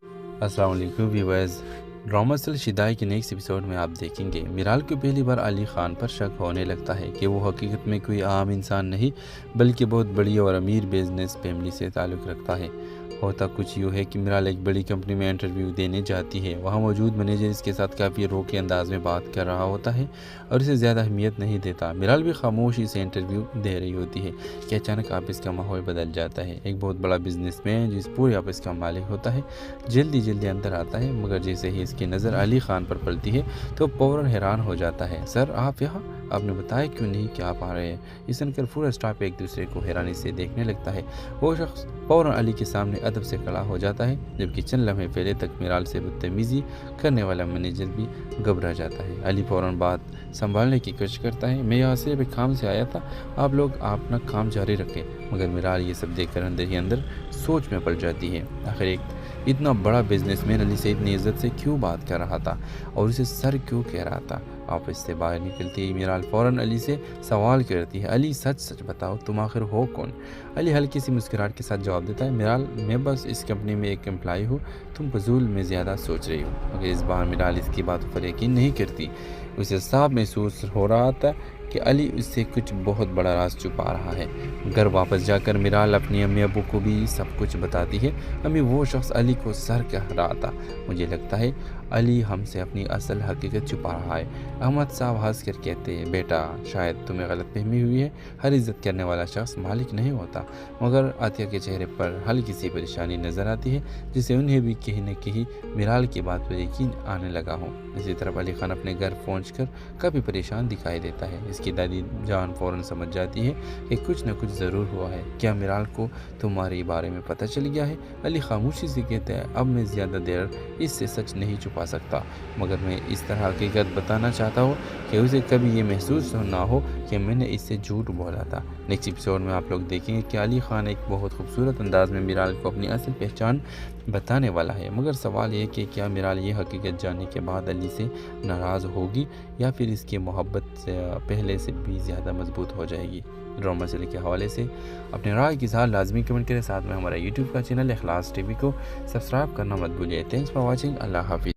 अस्सलाम वालेकुम व्यूअर्स। ड्रामा सीरियल शिदाई के नेक्स्ट एपिसोड में आप देखेंगे मिराल को पहली बार अली खान पर शक होने लगता है कि वो हकीकत में कोई आम इंसान नहीं बल्कि बहुत बड़ी और अमीर बिजनेस फैमिली से ताल्लुक़ रखता है। होता कुछ यूँ है कि मिराल एक बड़ी कंपनी में इंटरव्यू देने जाती है। वहाँ मौजूद मैनेजर इसके साथ काफ़ी रोके अंदाज में बात कर रहा होता है और इसे ज़्यादा अहमियत नहीं देता। मिराल भी खामोशी से इंटरव्यू दे रही होती है कि अचानक ऑफिस का माहौल बदल जाता है। एक बहुत बड़ा बिजनेसमैन जिस पूरे ऑफिस का मालिक होता है जल्दी अंदर आता है, मगर जैसे ही इसकी नज़र अली खान पर पड़ती है तो फ़ौरन हैरान हो जाता है। सर आप यहाँ, आपने बताया क्यों नहीं कि आप आ रहे हैं? ये सुनकर पूरा स्टाफ एक दूसरे को हैरानी से देखने लगता है। वो शख्स फ़ौरन अली के सामने अदब से खड़ा हो जाता है, जबकि चंद लम्हे पहले तक मिराल से बदतमीज़ी करने वाला मैनेजर भी घबरा जाता है। अली फ़ौरन बात संभालने की कोशिश करता है। मैं यहाँ सिर्फ एक काम से आया था, आप लोग अपना काम जारी रखें। मगर मिराल ये सब देखकर अंदर ही अंदर सोच में पड़ जाती है। आखिर एक इतना बड़ा बिजनेसमैन अली से इतनी इज्जत से क्यों बात कर रहा था और उसे सर क्यों कह रहा था? ऑफिस से बाहर निकलती ही मिराल फ़ौरन अली से सवाल करती है, अली सच बताओ तुम आखिर हो कौन? अली हल्की सी मुस्कुराहट के साथ जवाब देता है, मिराल मैं बस इस कंपनी में एक एम्प्लॉय हूँ, तुम फजूल में ज़्यादा सोच रही हो। मगर इस बार मिराल इसकी बातों पर यकीन नहीं करती। उसे साफ महसूस हो रहा था कि अली उससे कुछ बहुत बड़ा राज छुपा रहा है। घर वापस जाकर मिराल अपनी अम्मी अबू को भी सब कुछ बताती है। अम्मी वो शख्स अली को सर कह रहा था, मुझे लगता है अली हमसे अपनी असल हकीकत छुपा रहा है। अहमद साहब हंस कर कहते हैं, बेटा शायद तुम्हें गलतफहमी हुई है, हर इज़्ज़त करने वाला शख्स मालिक नहीं होता। मगर आतिया के चेहरे पर हल्की सी परेशानी नज़र आती है, जिससे उन्हें भी कहीं न कहीं मिराल की बात पर यकीन आने लगा हो। इसी तरफ अली खान अपने घर पहुंचकर काफ़ी परेशान दिखाई देता है। इसकी दादी जान फ़ौरन समझ जाती है कि कुछ न कुछ ज़रूर हुआ है। क्या मिराल को तुम्हारे बारे में पता चल गया है? अली खामोशी से कहता है, अब मैं ज़्यादा देर इससे सच नहीं छुपा सकता, मगर मैं इस तरह हकीकत बताना चाहता हूँ कि उसे कभी ये महसूस ना हो कि मैंने इससे झूठ बोला था। नेक्स्ट एपिसोड में आप लोग देखेंगे कि अली खान एक बहुत खूबसूरत अंदाज में मिराल को अपनी असल पहचान बताने वाला है, मगर सवाल ये कि क्या मिराल ये हकीकत जानने के बाद अली से नाराज़ होगी या फिर इसकी मोहब्बत से पहले से भी ज़्यादा मजबूत हो जाएगी। ड्रामा सीरियल के हवाले से अपने राय के साथ लाजमी कमेंट करें। साथ में हमारा यूट्यूब का चैनल इखलास टीवी को सब्सक्राइब करना मत भूलिए। Thanks for watching. अल्लाह हाफिज़।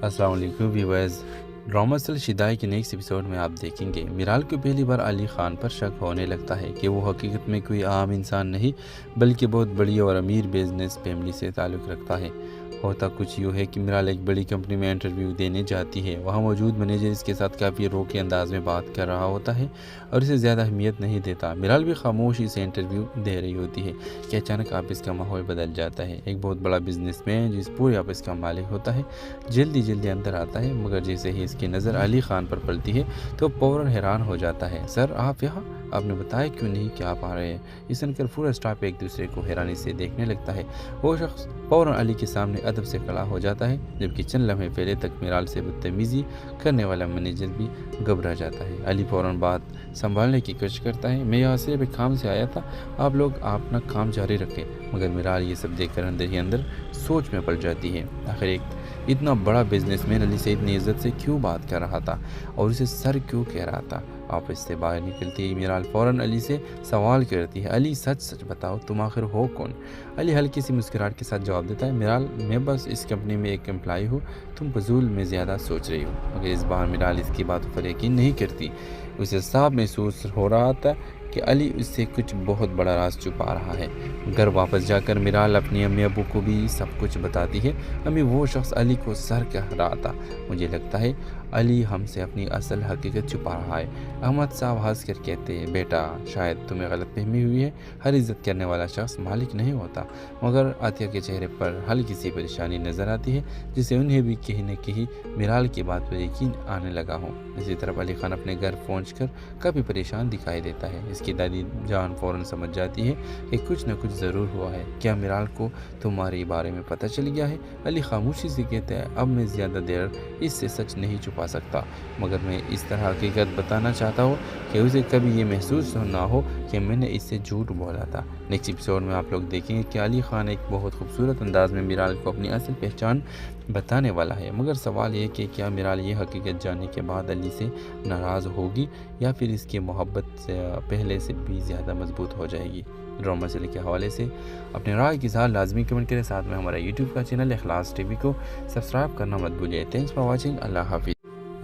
अस्सलाम वालेकुम व्यूअर्स। ड्रामा सीरियल शिदाई के नेक्स्ट एपिसोड में आप देखेंगे मिराल को पहली बार अली खान पर शक होने लगता है कि वो हकीकत में कोई आम इंसान नहीं बल्कि बहुत बड़ी और अमीर बिजनेस फैमिली से ताल्लुक़ रखता है। होता कुछ यूँ है कि मिराल एक बड़ी कंपनी में इंटरव्यू देने जाती है। वहाँ मौजूद मैनेजर इसके साथ काफ़ी रोके अंदाज में बात कर रहा होता है और इसे ज़्यादा अहमियत नहीं देता। मिराल भी खामोशी से इंटरव्यू दे रही होती है कि अचानक ऑफिस का माहौल बदल जाता है। एक बहुत बड़ा बिजनेसमैन जिस पूरे ऑफिस का मालिक होता है जल्दी अंदर आता है, मगर जैसे ही इसकी नज़र अली खान पर पड़ती है तो फ़ौरन हैरान हो जाता है। सर आप यहाँ, आपने बताया क्यों नहीं कि आप आ रहे हैं? ये सुनकर पूरा स्टाफ एक दूसरे को हैरानी से देखने लगता है। वो शख्स फ़ौरन अली के सामने अदब से खड़ा हो जाता है, जबकि चंद लम्हे पहले तक मिराल से बदतमीज़ी करने वाला मैनेजर भी घबरा जाता है। अली फ़ौरन बात संभालने की कोशिश करता है। मैं यहाँ सिर्फ एक काम से आया था, आप लोग अपना काम जारी रखें। मगर मिराल ये सब देखकर अंदर ही अंदर सोच में पड़ जाती है। आखिर एक इतना बड़ा बिजनेसमैन अली से इतनी इज्जत से क्यों बात कर रहा था और उसे सर क्यों कह रहा था। ऑफिस से बाहर निकलते ही मिराल फ़ौरन अली से सवाल करती है, अली सच बताओ तुम आखिर हो कौन? अली हल्की सी मुस्कुराहट के साथ जवाब देता है, मिराल मैं बस इस कंपनी में एक एम्प्लॉय हूँ, तुम फजूल में ज़्यादा सोच रही हो। मगर इस बार मिराल इसकी बातों पर यकीन नहीं करती। उसे साफ महसूस हो रहा था कि अली उससे कुछ बहुत बड़ा राज छुपा रहा है। घर वापस जाकर मिराल अपनी अम्मी अबू को भी सब कुछ बताती है। अम्मी वो शख्स अली को सर कह रहा था, मुझे लगता है अली हमसे अपनी असल हकीकत छुपा रहा है। अहमद साहब हंस कर कहते हैं, बेटा शायद तुम्हें गलतफहमी हुई है, हर इज़्ज़त करने वाला शख्स मालिक नहीं होता। मगर आतिया के चेहरे पर हल्की सी परेशानी नज़र आती है, जिससे उन्हें भी कहीं न कहीं मिराल की बात पर यकीन आने लगा हो। इसी तरफ अली खान अपने घर पहुंचकर काफ़ी परेशान दिखाई देता है। इसकी दादी जान फ़ौरन समझ जाती है कि कुछ न कुछ ज़रूर हुआ है। क्या मिराल को तुम्हारे बारे में पता चल गया है? अली खामोशी से कहता है, अब मैं ज़्यादा देर इससे सच नहीं छुपा सकता, मगर मैं इस तरह हकीकत बताना चाहता हूँ कि उसे कभी ये महसूस ना हो कि मैंने इससे झूठ बोला था। नेक्स्ट एपिसोड में आप लोग देखेंगे कि अली खान एक बहुत खूबसूरत अंदाज में मिराल को अपनी असल पहचान बताने वाला है, मगर सवाल ये कि क्या मिराल ये हकीकत जानने के बाद अली से नाराज़ होगी या फिर इसकी मोहब्बत से पहले से भी ज़्यादा मजबूत हो जाएगी। ड्रामा सीरियल के हवाले से अपने राय के साथ लाजमी कमेंट करें। साथ में हमारा यूट्यूब का चैनल इखलास टीवी को सब्सक्राइब करना मत भूलिए। Thanks for watching. अल्लाह हाफिज़।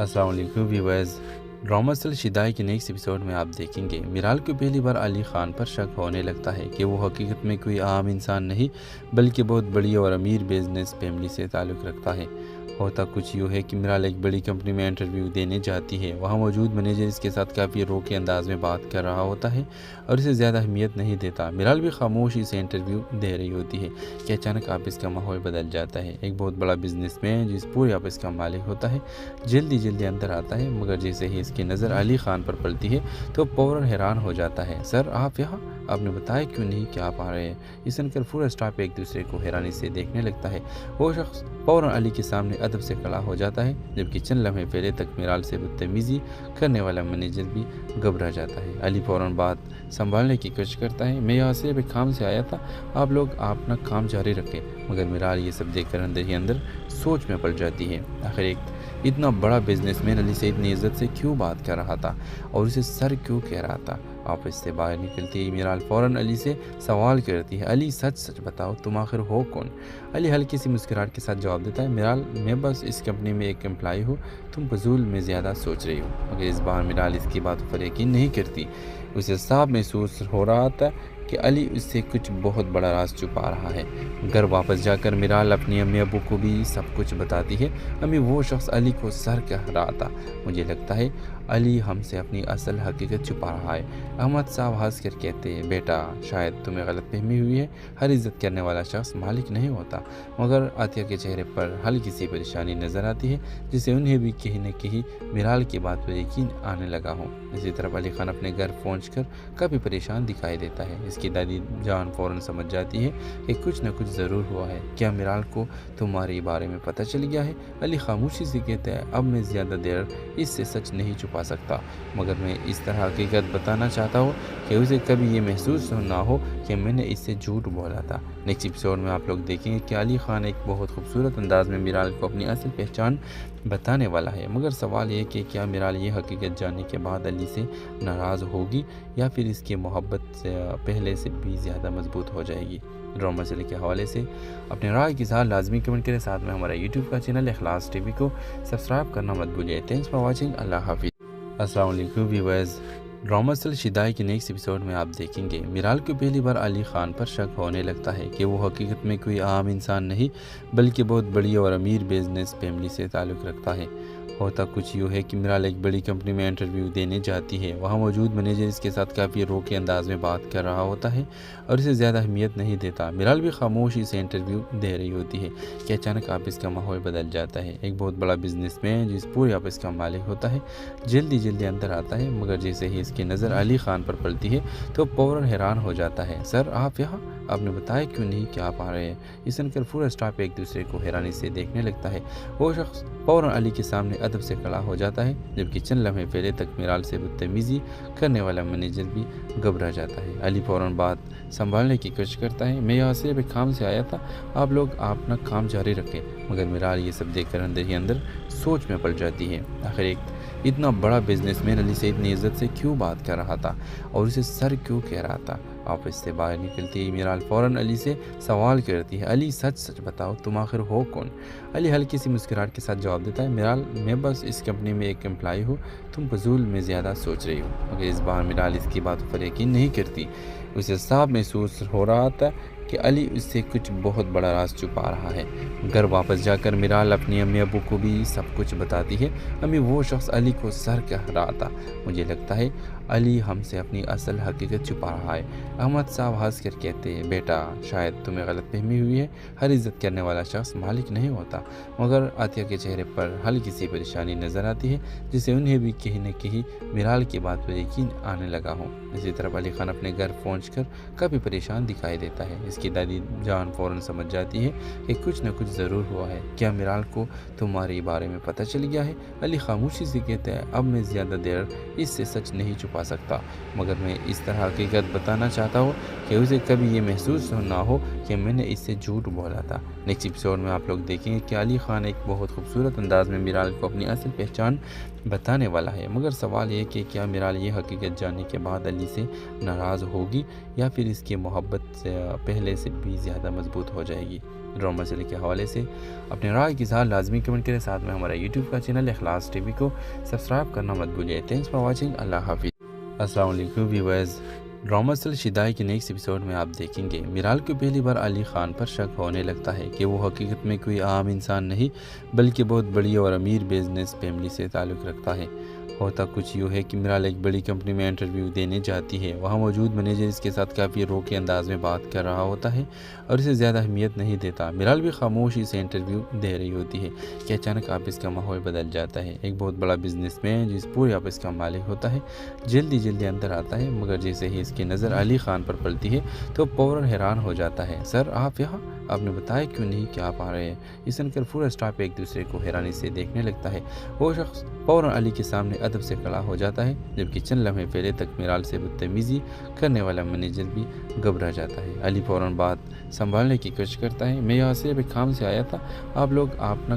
अस्सलाम वालेकुम व्यूअर्स। ड्रामा सीरियल शिदाई के नेक्स्ट एपिसोड में आप देखेंगे मिराल को पहली बार अली खान पर शक होने लगता है कि वो हकीकत में कोई आम इंसान नहीं बल्कि बहुत बड़ी और अमीर बिजनेस फैमिली से ताल्लुक़ रखता है। होता कुछ यूँ है कि मिराल एक बड़ी कंपनी में इंटरव्यू देने जाती है। वहाँ मौजूद मैनेजर इसके साथ काफ़ी रोके अंदाज में बात कर रहा होता है और इसे ज़्यादा अहमियत नहीं देता। मिराल भी खामोशी से इंटरव्यू दे रही होती है कि अचानक ऑफिस का माहौल बदल जाता है। एक बहुत बड़ा बिजनेसमैन जिस पूरे ऑफिस का मालिक होता है जल्दी अंदर आता है, मगर जैसे ही इसकी नज़र अली खान पर पड़ती है तो फ़ौरन हैरान हो जाता है। सर आप यहाँ, आपने बताया क्यों नहीं कि आप आ रहे हैं? ये सुनकर पूरा स्टाफ एक दूसरे को हैरानी से देखने लगता है। वो शख्स फ़ौरन अली के सामने अदब से खड़ा हो जाता है, जबकि चंद लम्हे पहले तक मिराल से बदतमीज़ी करने वाला मैनेजर भी घबरा जाता है। अली फ़ौरन बात संभालने की कोशिश करता है। मैं यहाँ सिर्फ एक काम से आया था, आप लोग अपना काम जारी रखें। मगर मिराल ये सब देखकर अंदर ही अंदर सोच में पड़ जाती है। आखिर एक इतना बड़ा बिजनेसमैन अली से इतनी इज्जत से क्यों बात कर रहा था और उसे सर क्यों कह रहा था। ऑफिस से बाहर निकलते ही मिराल फ़ौरन अली से सवाल करती है, अली सच बताओ तुम आखिर हो कौन? अली हल्की सी मुस्कुराहट के साथ जवाब देता है, मिराल मैं बस इस कंपनी में एक एम्प्लॉय हूँ, तुम फजूल में ज़्यादा सोच रही हो। मगर इस बार मिराल इसकी बातों पर यकीन नहीं करती। उसे साफ महसूस हो रहा था कि अली उससे कुछ बहुत बड़ा राज छुपा रहा है। घर वापस जाकर मिराल अपनी अम्मी अबू को भी सब कुछ बताती है। अम्मी वो शख्स अली को सर कह रहा था, मुझे लगता है अली हमसे अपनी असल हकीकत छुपा रहा है। अहमद साहब हंस कर कहते हैं, बेटा शायद तुम्हें गलतफहमी हुई है, हर इज़्ज़त करने वाला शख्स मालिक नहीं होता। मगर आतिया के चेहरे पर हल्की सी परेशानी नज़र आती है, जिससे उन्हें भी कहीं न कहीं मिराल की बात पर यकीन आने लगा हो। इसी तरफ अली खान अपने घर पहुंचकर काफ़ी परेशान दिखाई देता है। इसकी दादी जान फ़ौरन समझ जाती है कि कुछ न कुछ ज़रूर हुआ है। क्या मिराल को तुम्हारे बारे में पता चल गया है? अली खामोशी से कहता है, अब मैं ज़्यादा देर इससे सच नहीं छुपा सकता, मगर मैं इस तरह हकीकत बताना चाहता हूँ कि उसे कभी ये महसूस ना हो کہ میں نے اس سے جھوٹ بولا تھا۔ نیکسٹ ایپیسوڈ میں آپ لوگ دیکھیں گے کہ علی خان ایک بہت خوبصورت انداز میں میرال کو اپنی اصل پہچان بتانے والا ہے، مگر سوال یہ کہ کیا میرال یہ حقیقت جاننے کے بعد علی سے ناراض ہوگی یا پھر اس کی محبت سے پہلے سے بھی زیادہ مضبوط ہو جائے گی۔ ڈرامہ سیریل کے حوالے سے اپنے رائے کی اظہار لازمی کمنٹ کریں، ساتھ میں ہمارا یوٹیوب کا چینل اخلاص ٹی وی کو سبسکرائب کرنا مت بھولیے۔ تھینکس فار واچنگ، اللہ حافظ۔ السلام علیکم ویورز، ڈرامہ سیریل شدائی کے نیکسٹ ایپیسوڈ میں آپ دیکھیں گے میرال کو پہلی بار علی خان پر شک ہونے لگتا ہے کہ وہ حقیقت میں کوئی عام انسان نہیں بلکہ بہت بڑی اور امیر بزنس فیملی سے تعلق رکھتا ہے۔ ہوتا کچھ یوں ہے کہ میرال ایک بڑی کمپنی میں انٹرویو دینے جاتی ہے، وہاں موجود مینیجر اس کے ساتھ کافی روکے انداز میں بات کر رہا ہوتا ہے اور اسے زیادہ اہمیت نہیں دیتا۔ میرال بھی خاموشی سے انٹرویو دے رہی ہوتی ہے کہ اچانک آفس کا ماحول بدل جاتا ہے۔ ایک بہت بڑا بزنس مین جو اس پورے آفس کا مالک ہوتا ہے جلدی اندر آتا ہے، مگر جیسے ہی اس کی نظر علی خان پر پڑتی ہے تو فوراً حیران ہو جاتا ہے۔ سر آپ یہاں، آپ نے بتایا کیوں نہیں کہ آپ آ رہے ہیں؟ یہ سن کر پورا اسٹاف ایک دوسرے کو حیرانی سے دیکھنے لگتا ہے۔ وہ شخص فوراً علی کے سامنے ادب سے کھڑا ہو جاتا ہے، جبکہ چند لمحے پہلے تک میرال سے بدتمیزی کرنے والا مینیجر بھی گھبرا جاتا ہے۔ علی فوراً بات سنبھالنے کی کوشش کرتا ہے، میں یہاں صرف ایک کام سے آیا تھا، آپ لوگ اپنا کام جاری رکھیں۔ مگر میرال یہ سب دیکھ کر اندر ہی اندر سوچ میں پڑ جاتی ہے، آخر ایک اتنا بڑا بزنس مین علی سے اتنی عزت سے کیوں بات کر رہا تھا اور اسے سر کیوں کہہ رہا تھا۔ آفس سے باہر نکلتی ہی میرال فوراً علی سے سوال کرتی ہے، علی سچ بتاؤ تم آخر ہو کون؟ علی ہلکی سی مسکراہٹ کے ساتھ جواب دیتا ہے، میرال میں بس اس کمپنی میں ایک امپلائی ہوں، تم فضول میں زیادہ سوچ رہی ہو۔ مگر اس بار میرال اس کی باتوں پر یقین نہیں کرتی، اسے صاف محسوس ہو رہا تھا کہ علی اس سے کچھ بہت بڑا راز چھپا رہا ہے۔ گھر واپس جا کر میرال اپنی امی ابو کو بھی سب کچھ بتاتی ہے۔ امی وہ شخص علی کو سر کہہ رہا تھا، مجھے لگتا ہے علی ہم سے اپنی اصل حقیقت چھپا رہا ہے۔ احمد صاحب ہنس کر کہتے ہیں، بیٹا شاید تمہیں غلط فہمی ہوئی ہے، ہر عزت کرنے والا شخص مالک نہیں ہوتا۔ مگر عطیہ کے چہرے پر ہلکی سی پریشانی نظر آتی ہے، جسے انہیں بھی کہیں نہ کہیں میرال کی بات پر یقین آنے لگا ہو۔ اسی طرف علی خان اپنے گھر پہنچ کر کافی پریشان دکھائی دیتا ہے۔ اس کی دادی جان فوراً سمجھ جاتی ہے کہ کچھ نہ کچھ ضرور ہوا ہے۔ کیا میرال کو تمہارے بارے میں پتہ چل گیا ہے؟ علی خاموشی سے کہتا ہے، اب میں زیادہ دیر اس سے سچ نہیں چھپا سکتا، مگر میں اس طرح حقیقت بتانا چاہتا ہوں کہ اسے کبھی یہ محسوس نہ ہو کہ میں نے اس سے جھوٹ بولا تھا۔ نیکسٹ ایپیسوڈ میں آپ لوگ دیکھیں گے کہ علی خان ایک بہت خوبصورت انداز میں میرال کو اپنی اصل پہچان بتانے والا ہے، مگر سوال یہ کہ کیا میرال یہ حقیقت جاننے کے بعد علی سے ناراض ہوگی یا پھر اس کی محبت سے پہلے سے بھی زیادہ مضبوط ہو جائے گی۔ ڈرامہ سیریل کے حوالے سے اپنے رائے کی اظہار لازمی کمنٹ کریں، ساتھ میں ہمارا یوٹیوب کا چینل اخلاص ٹی وی کو سبسکرائب کرنا مت بھولیے۔ تھینکس فار واچنگ، اللہ حافظ۔ السلام علیکم ویورز، ڈرامہ سیریل شدائی کے نیکسٹ ایپیسوڈ میں آپ دیکھیں گے میرال کو پہلی بار علی خان پر شک ہونے لگتا ہے کہ وہ حقیقت میں کوئی عام انسان نہیں بلکہ بہت بڑی اور امیر بزنس فیملی سے تعلق رکھتا ہے۔ ہوتا کچھ یوں ہے کہ میرال ایک بڑی کمپنی میں انٹرویو دینے جاتی ہے، وہاں موجود مینیجر اس کے ساتھ کافی روکے انداز میں بات کر رہا ہوتا ہے اور اسے زیادہ اہمیت نہیں دیتا۔ میرال بھی خاموشی سے انٹرویو دے رہی ہوتی ہے کہ اچانک آفس کا ماحول بدل جاتا ہے۔ ایک بہت بڑا بزنس مین جو اس پورے آفس کا مالک ہوتا ہے جلدی اندر آتا ہے، مگر جیسے ہی اس کی نظر علی خان پر پڑتی ہے تو فوراً حیران ہو جاتا ہے۔ سر آپ یہاں، آپ نے بتایا کیوں نہیں کہ آپ آ رہے ہیں؟ یہ سن کر پورا اسٹاف ایک دوسرے کو حیرانی سے دیکھنے لگتا ہے۔ وہ شخص فوراً علی کے سامنے ادب سے کھڑا ہو جاتا ہے، جبکہ چند لمحے پہلے تک میرال سے بدتمیزی کرنے والا مینیجر بھی گھبرا جاتا ہے۔ علی فوراً بات سنبھالنے کی کوشش کرتا ہے، میں یہاں صرف ایک کام سے آیا تھا، آپ لوگ اپنا